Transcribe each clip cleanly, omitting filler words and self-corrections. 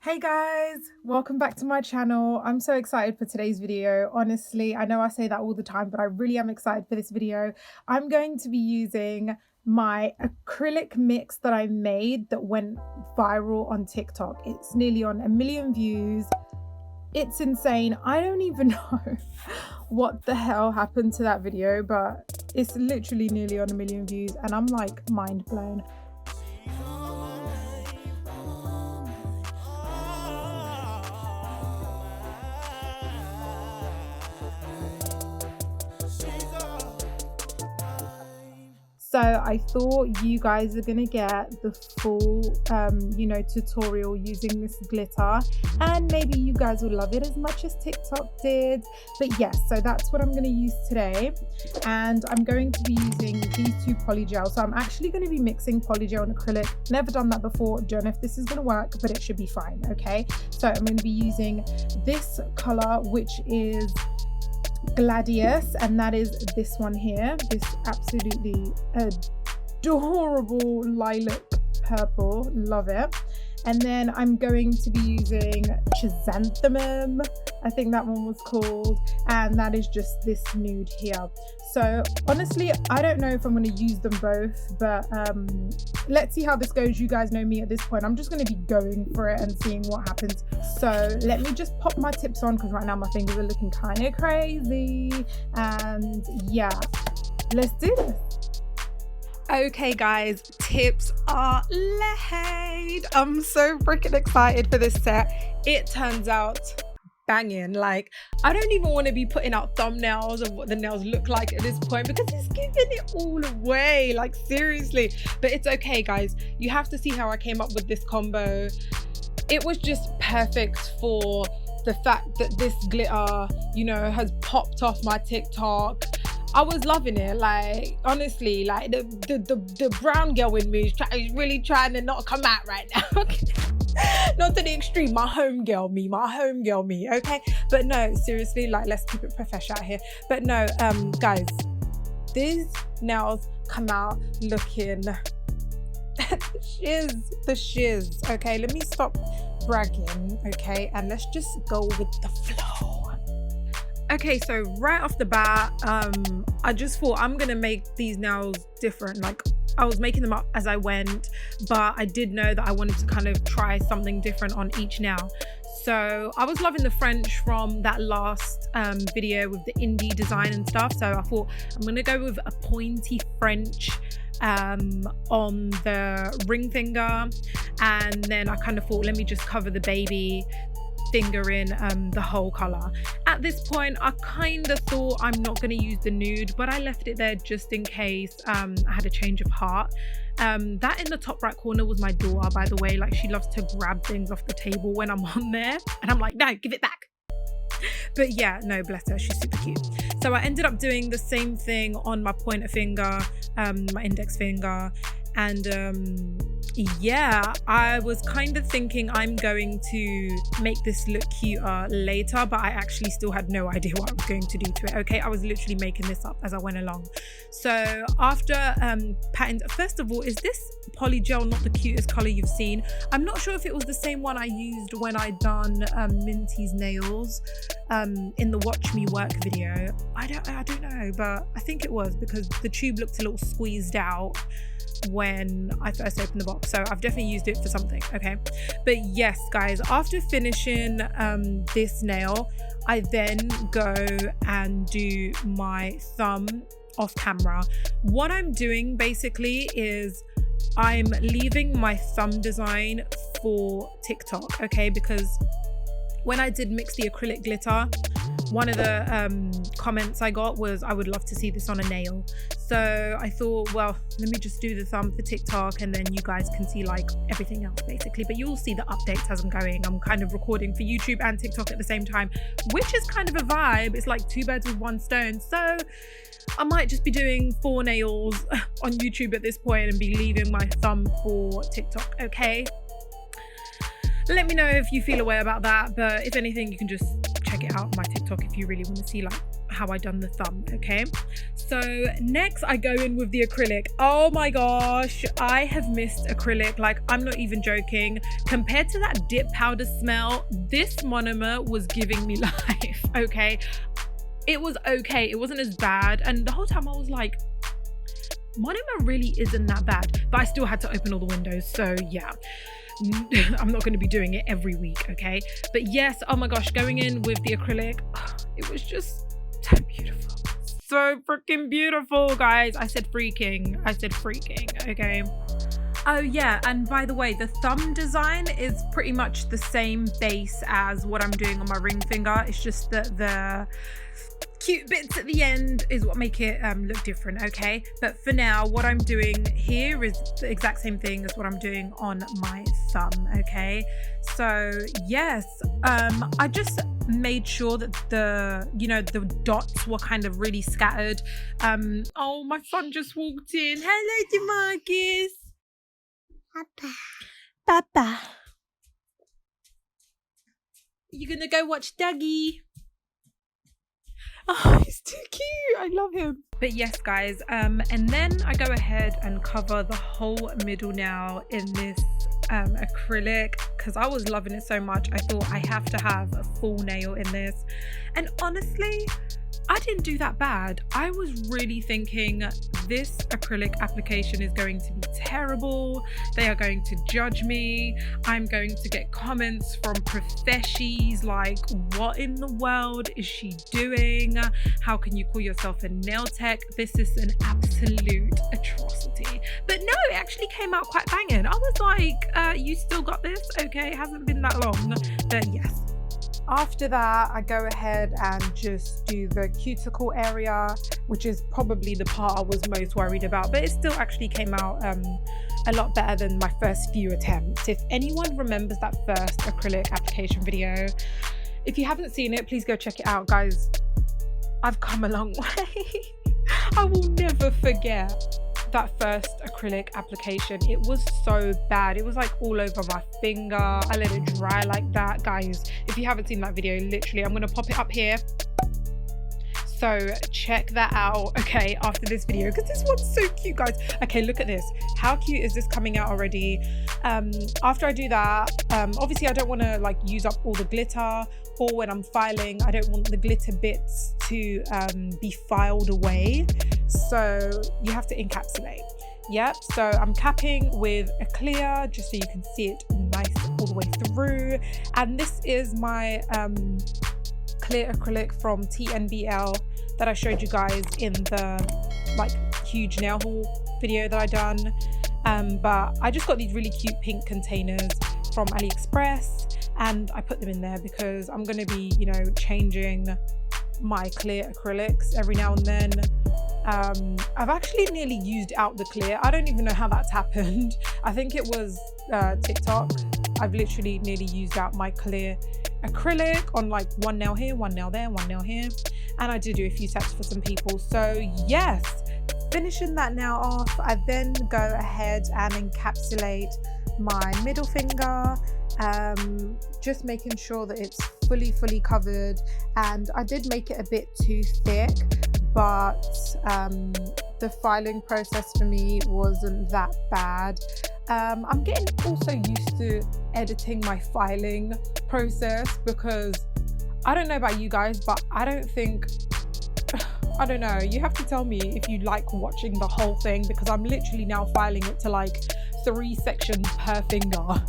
Hey guys, welcome back to my channel. I'm so excited for today's video. Honestly, I know I say that all the time, but I really am excited for this video. I'm going to be using my acrylic mix that I made that went viral on TikTok. It's nearly on 1 million views. It's insane. I don't even know what the hell happened to that video, but it's literally nearly on 1 million views and I'm like mind blown. So I thought you guys are gonna get the full, tutorial using this glitter, and maybe you guys will love it as much as TikTok did. But yes, so that's what I'm gonna use today, and I'm going to be using these two polygel. So I'm actually going to be mixing polygel and acrylic. Never done that before. Don't know if this is gonna work, but it should be fine. Okay, so I'm going to be using this color, which is Gladius, and that is this one here, this absolutely adorable lilac purple. Love it. And then I'm going to be using Chrysanthemum, I think that one was called, and that is just this nude here. So honestly, I don't know if I'm going to use them both, but let's see how this goes. You guys know me at this point. I'm just going to be going for it and seeing what happens. So let me just pop my tips on, because right now my fingers are looking kind of crazy. And yeah, let's do this. Okay guys, tips are laid. I'm so freaking excited for this set. It turns out banging. Like, I don't even want to be putting out thumbnails of what the nails look like at this point, because it's giving it all away, like seriously. But it's okay guys, you have to see how I came up with this combo. It was just perfect for the fact that this glitter, has popped off my TikTok. I was loving it. Like, honestly, like the brown girl in me is really trying to not come out right now. Not to the extreme, my home girl me, okay? But no, seriously, like, let's keep it professional out here. But no, guys, these nails come out looking the shiz, okay? Let me stop bragging, okay? And let's just go with the flow. Okay, so right off the bat, I just thought I'm gonna make these nails different. Like, I was making them up as I went, but I did know that I wanted to kind of try something different on each nail. So I was loving the French from that last video with the indie design and stuff. So I thought I'm gonna go with a pointy French on the ring finger, and then I kind of thought, let me just cover the baby finger in the whole color. At this point, I kind of thought I'm not going to use the nude, but I left it there just in case I had a change of heart. That in the top right corner was my daughter, by the way. Like, she loves to grab things off the table when I'm on there, and I'm like, no, give it back. But yeah, no, bless her, she's super cute. So I ended up doing the same thing on my pointer finger, my index finger, and yeah, I was kind of thinking I'm going to make this look cuter later, but I actually still had no idea what I was going to do to it. Okay, I was literally making this up as I went along. So after patting, first of all, is this polygel not the cutest color you've seen? I'm not sure if it was the same one I used when I done Minty's nails in the Watch Me Work video. I don't know, but I think it was, because the tube looked a little squeezed out when I first opened the box. So I've definitely used it for something, okay? But yes guys, after finishing this nail, I then go and do my thumb off camera. What I'm doing basically is I'm leaving my thumb design for TikTok, okay? Because when I did mix the acrylic glitter, one of the comments I got was, I would love to see this on a nail. So I thought, well, let me just do the thumb for TikTok, and then you guys can see like everything else basically. But you'll see the updates as I'm going. I'm kind of recording for YouTube and TikTok at the same time, which is kind of a vibe. It's like 2 birds with 1 stone. So I might just be doing 4 nails on YouTube at this point and be leaving my thumb for TikTok, okay? Let me know if you feel a way about that, but if anything, you can just check it out on my TikTok if you really want to see like how I done the thumb, okay? So next I go in with the acrylic. Oh my gosh, I have missed acrylic, like I'm not even joking. Compared to that dip powder smell, this monomer was giving me life, okay? It was okay, it wasn't as bad, and the whole time I was like, monomer really isn't that bad, but I still had to open all the windows, so yeah. I'm not going to be doing it every week, okay? But yes, oh my gosh, going in with the acrylic, it was just so beautiful. So freaking beautiful, guys. I said freaking, okay? Oh yeah, and by the way, the thumb design is pretty much the same base as what I'm doing on my ring finger. It's just that the cute bits at the end is what make it look different, okay? But for now, what I'm doing here is the exact same thing as what I'm doing on my thumb, okay? So yes, I just made sure that the dots were kind of really scattered. Oh, my son just walked in. Hello, DeMarcus. Papa. You gonna go watch Dougie? Oh, he's too cute. I love him. But yes, guys, and then I go ahead and cover the whole middle now in this acrylic because I was loving it so much. I thought I have to have a full nail in this, and honestly, I didn't do that bad. I was really thinking this acrylic application is going to be terrible. They are going to judge me. I'm going to get comments from profeshies like, what in the world is she doing? How can you call yourself a nail tech? This is an absolute atrocity. But no, it actually came out quite banging. I was like, you still got this? Okay, it hasn't been that long, but yes. After that, I go ahead and just do the cuticle area, which is probably the part I was most worried about, but it still actually came out a lot better than my first few attempts. If anyone remembers that first acrylic application video, if you haven't seen it, please go check it out, guys. I've come a long way. I will never forget that first acrylic application. It was so bad. It was like all over my finger. I let it dry like that. Guys, if you haven't seen that video, literally, I'm gonna pop it up here, so check that out, okay, after this video, because this one's so cute, guys. Okay, look at this. How cute is this coming out already? After I do that, obviously I don't want to like use up all the glitter, or when I'm filing, I don't want the glitter bits to be filed away, so you have to encapsulate. Yep, so I'm capping with a clear just so you can see it nice all the way through, and this is my clear acrylic from TNBL that I showed you guys in the like huge nail haul video that I done, but I just got these really cute pink containers from AliExpress and I put them in there because I'm going to be, you know, changing my clear acrylics every now and then. I've actually nearly used out the clear. I don't even know how that's happened. I think it was TikTok. I've literally nearly used out my clear acrylic on like one nail here, one nail there, one nail here, and I did do a few sets for some people. So yes, finishing that nail off, I then go ahead and encapsulate my middle finger, just making sure that it's fully covered, and I did make it a bit too thick, but the filing process for me wasn't that bad. I'm getting also used to editing my filing process because I don't know about you guys, but I don't know, you have to tell me if you like watching the whole thing, because I'm literally now filing it to like 3 sections per finger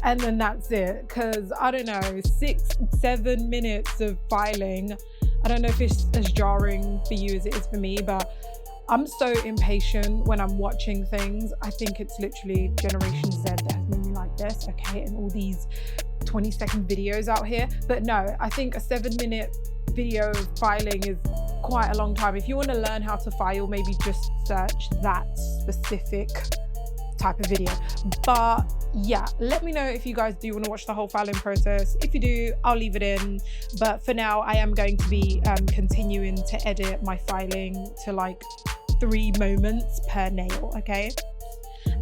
and then that's it, because I don't know, 6-7 minutes of filing, I don't know if it's as jarring for you as it is for me, but I'm so impatient when I'm watching things. I think it's literally Generation Z that has made me like this, okay, and all these 20-second videos out here. But no, I think a 7-minute video of filing is quite a long time. If you want to learn how to file, maybe just search that specific type of video. But yeah, let me know if you guys do want to watch the whole filing process. If you do, I'll leave it in, but for now I am going to be continuing to edit my filing to like 3 moments per nail, okay?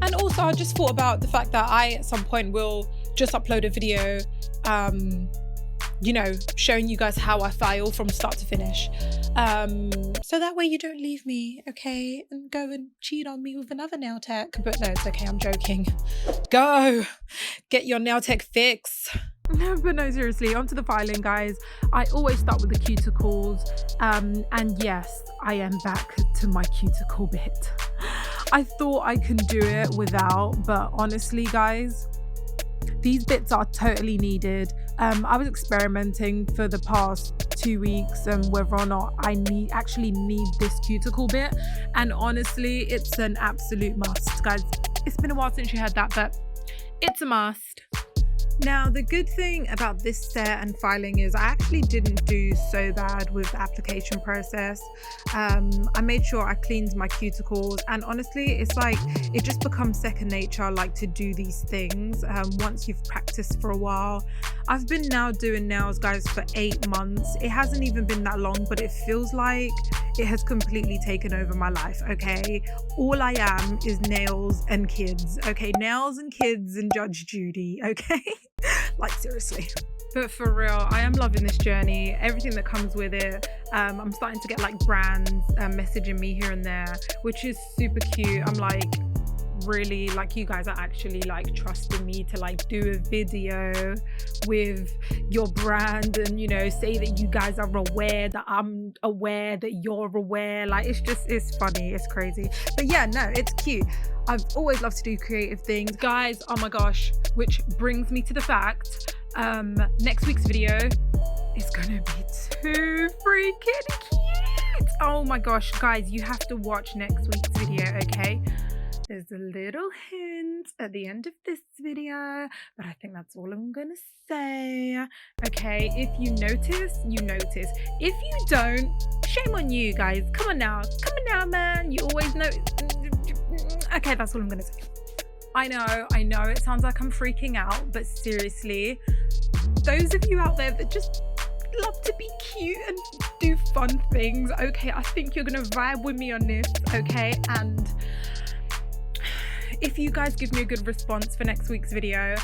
And also I just thought about the fact that I at some point will just upload a video you know, showing you guys how I file from start to finish. So that way you don't leave me, okay, and go and cheat on me with another nail tech. But no, it's okay, I'm joking. Go get your nail tech fix. No, but no, seriously, onto the filing, guys. I always start with the cuticles, and yes, I am back to my cuticle bit. I thought I could do it without, but honestly, guys, these bits are totally needed. I was experimenting for the past 2 weeks and whether or not I actually need this cuticle bit, and honestly, it's an absolute must, guys. It's been a while since you heard that, but it's a must. Now, the good thing about this set and filing is I actually didn't do so bad with the application process. I made sure I cleaned my cuticles, and honestly, it's like it just becomes second nature, like, to do these things once you've practiced for a while. I've been now doing nails, guys, for 8 months. It hasn't even been that long, but it feels like it has completely taken over my life, okay? All I am is nails and kids, okay? Nails and kids and Judge Judy, okay? Like, seriously. But for real, I am loving this journey, everything that comes with it. I'm starting to get like brands messaging me here and there, which is super cute. I'm like, really, like, you guys are actually like trusting me to like do a video with your brand and, you know, say that you guys are aware that I'm aware that you're aware. Like, it's funny, it's crazy. But yeah, no, it's cute. I've always loved to do creative things, guys. Oh my gosh, which brings me to the fact, next week's video is gonna be too freaking cute. Oh my gosh, guys, you have to watch next week's video, okay? There's a little hint at the end of this video, but I think that's all I'm gonna say. Okay, if you notice, you notice. If you don't, shame on you, guys. Come on now, man. You always know. Okay, that's all I'm gonna say. I know, it sounds like I'm freaking out, but seriously, those of you out there that just love to be cute and do fun things, okay, I think you're gonna vibe with me on this, okay? And if you guys give me a good response for next week's video,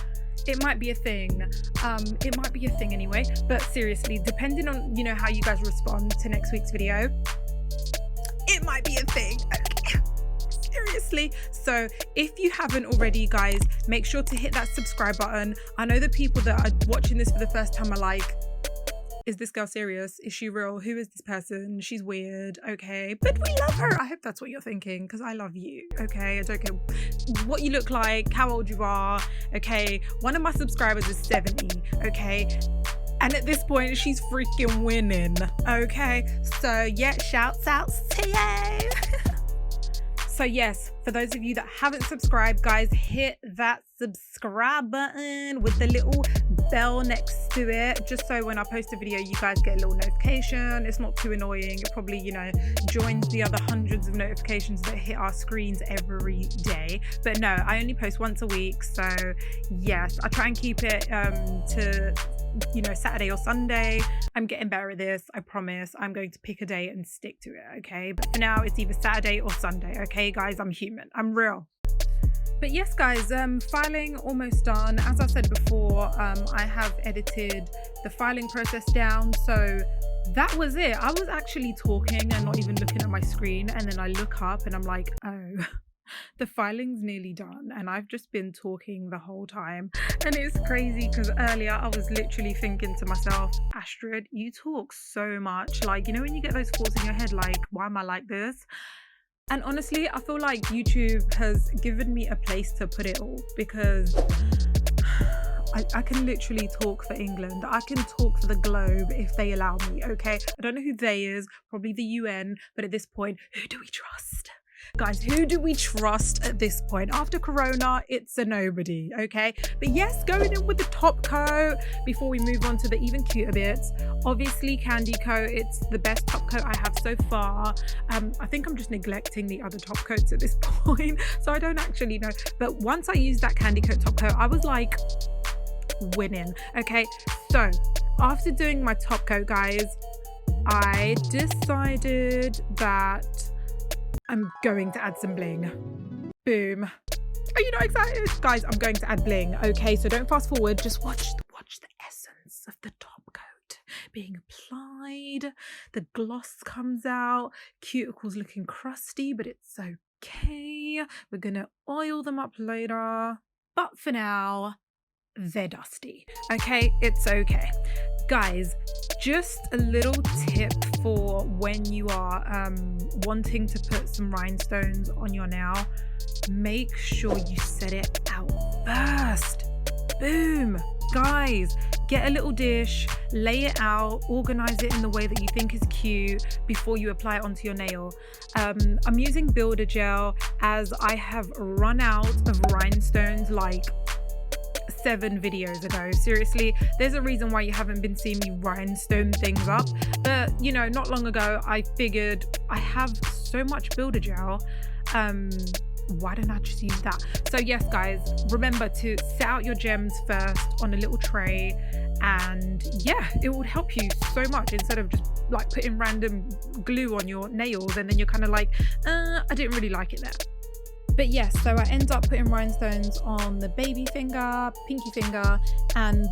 it might be a thing. It might be a thing anyway, but seriously, depending on, you know, how you guys respond to next week's video, it might be a thing. Okay. Seriously. So if you haven't already, guys, make sure to hit that subscribe button. I know the people that are watching this for the first time are like, is this girl serious? Is she real? Who is this person? She's weird, okay? But we love her. I hope that's what you're thinking, because I love you, okay? I don't care what you look like, how old you are, okay? One of my subscribers is 70, okay? And at this point, she's freaking winning, okay? So yeah, shouts out to you. So yes, for those of you that haven't subscribed, guys, hit that subscribe button with the little bell next to it, just so when I post a video, you guys get a little notification. It's not too annoying. It probably, you know, joins the other hundreds of notifications that hit our screens every day. But no, I only post once a week. So yes, I try and keep it to, you know, Saturday or Sunday. I'm getting better at this, I promise. I'm going to pick a day and stick to it, okay? But for now, it's either Saturday or Sunday, okay, guys? I'm human, I'm real. But yes, guys, filing almost done. As I said before, I have edited the filing process down, so that was it. I was actually talking and not even looking at my screen, and then I look up and I'm like, oh, the filing's nearly done, and I've just been talking the whole time. And it's crazy because earlier I was literally thinking to myself, Astrid, you talk so much. Like, you know when you get those thoughts in your head, like, why am I like this? And honestly, I feel like YouTube has given me a place to put it all, because I can literally talk for England. I can talk for the globe if they allow me, okay? I don't know who they is, probably the UN, but at this point, who do we trust? Guys, who do we trust at this point? After Corona, it's a nobody, okay? But yes, going in with the top coat before we move on to the even cuter bits. Obviously, Candy Coat, it's the best top coat I have so far. I think I'm just neglecting the other top coats at this point, so I don't actually know. But once I used that Candy Coat top coat, I was like winning, okay? So after doing my top coat, guys, I decided that I'm going to add some bling. Boom. Are you not excited? Guys, I'm going to add bling, okay? So don't fast forward, just watch the essence of the top coat. being applied. The gloss comes out. Cuticles looking crusty, but it's okay. We're gonna oil them up later. But for now, they're dusty. Okay, it's okay. Guys, just a little tip for when you are wanting to put some rhinestones on your nail. Make sure you set it out first. Boom. Guys, get a little dish, lay it out, organize it in the way that you think is cute before you apply it onto your nail. I'm using builder gel as I have run out of rhinestones like 7 videos ago. Seriously, there's a reason why you haven't been seeing me rhinestone things up, but you know, not long ago I figured I have so much builder gel, why don't I just use that? So yes guys, remember to set out your gems first on a little tray, and yeah, it would help you so much instead of just like putting random glue on your nails and then you're kind of like, I didn't really like it there. But yes, so I end up putting rhinestones on the baby finger, pinky finger, and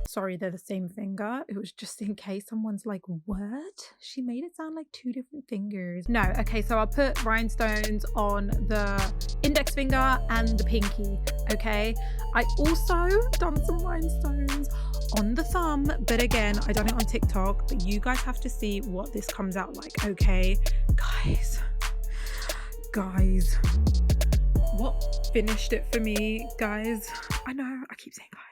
sorry, they're the same finger. It was just in case someone's like, what? She made it sound like 2 different fingers. No, okay, so I put rhinestones on the index finger and the pinky, okay? I also done some rhinestones on the thumb, but again, I done it on TikTok, but you guys have to see what this comes out like, okay? Guys, what finished it for me, guys? I know, I keep saying guys.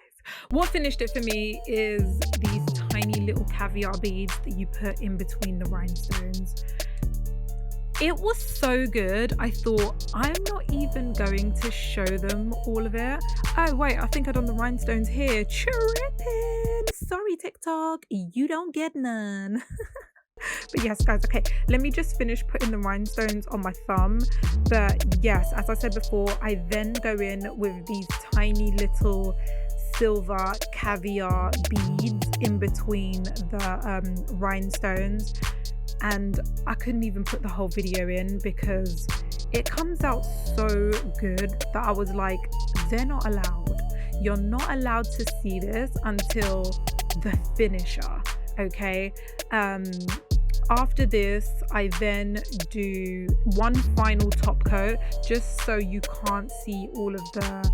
What finished it for me is these tiny little caviar beads that you put in between the rhinestones. It was so good, I thought, I'm not even going to show them all of it. Oh wait, I think I done the rhinestones here. Tripping! Sorry TikTok, you don't get none. But yes guys, okay, let me just finish putting the rhinestones on my thumb. But yes, as I said before, I then go in with these tiny little silver caviar beads in between the rhinestones, and I couldn't even put the whole video in because it comes out so good that I was like, they're not allowed. You're not allowed to see this until the finisher, okay? After this, I then do one final top coat just so you can't see all of the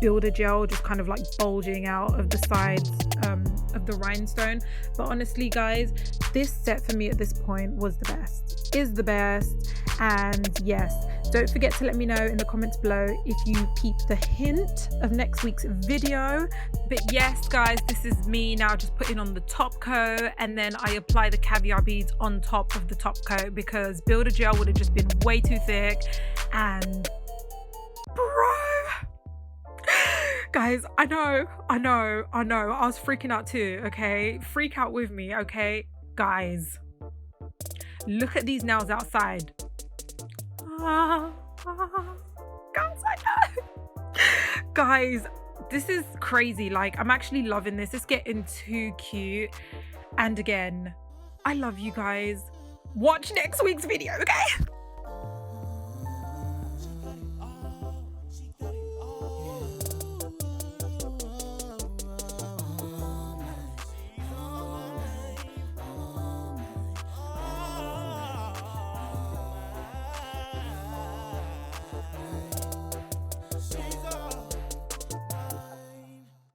builder gel just kind of like bulging out of the sides of the rhinestone. But honestly guys, this set for me at this point was the best, is the best. And yes, don't forget to let me know in the comments below if you peeped the hint of next week's video. But yes guys, this is me now just putting on the top coat, and then I apply the caviar beads on top of the top coat because builder gel would have just been way too thick. And bro, guys, I know, I was freaking out too, okay? Freak out with me, okay? Guys, look at these nails outside. Guys, I know. Guys, this is crazy. Like, I'm actually loving this. It's getting too cute. And again, I love you guys. Watch next week's video, okay?